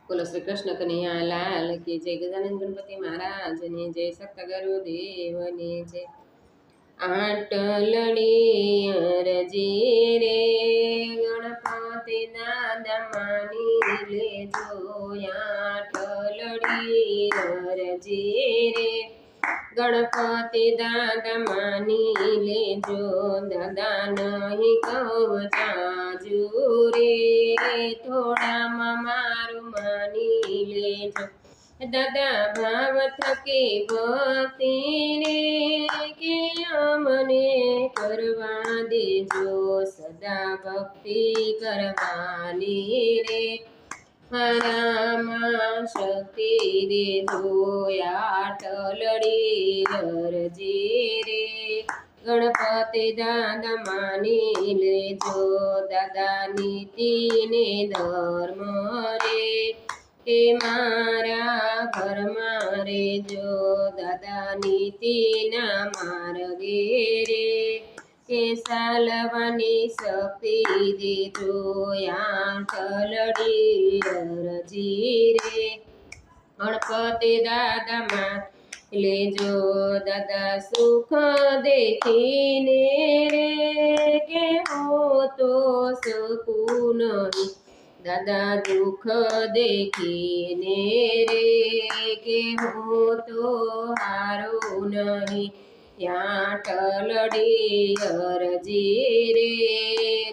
બોલો શ્રી કૃષ્ણ કનૈયા લાલ કે જય ગજાનંદ ગણપતિ મહારાજની જય સપ્ત ગુરુદેવની જય આટલડી અરજી રે ગણપતિ દાદા માની લેજો આટલડી અરજી રે ગણપતિ દાદા માની લેજો દાદા નહીં કવચાજુ રે થોડામાં મારું માની લેજો દાદા ભાવ થકી ભક્તિ રે કે અમને કરવા દેજો સદા ભક્તિ કરવાની રે હરામાં શક્તિ દેજો આટલડી અરજી રે ગણપતિ દાદા માની લેજો દાદા નીતિ ને ધર્મ રે કે મારા ઘરમાં રેજો દાદા નીતિના માર્ગે રે કે સાલવાની શક્તિ દેજો આંખલડી અરજી રે ગણપતિ દાદામાં લેજો દાદા સુખ દેખીને રે કે હો તો શકું નહીં દાદા દુઃખ દેખીને રે કે હું તો હારું નહીં ત્યાં ટલડી અરજી રે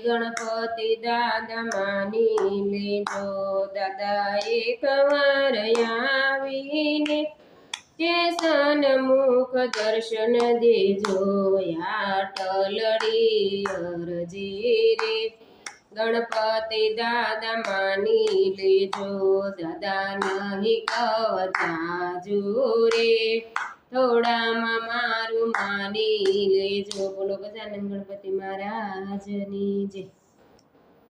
ગણપતિ દાદા માની લેજો દાદા એકવાર આવીને કે સન્મુખ દર્શન દેજો આટલડી અરજી રે ગણપતિ દાદા માની લેજો દાદા નહીં કવચાજુ રે થોડામાં મારું માની લેજો બોલો ગજાનંદ ગણપતિ મહારાજની જય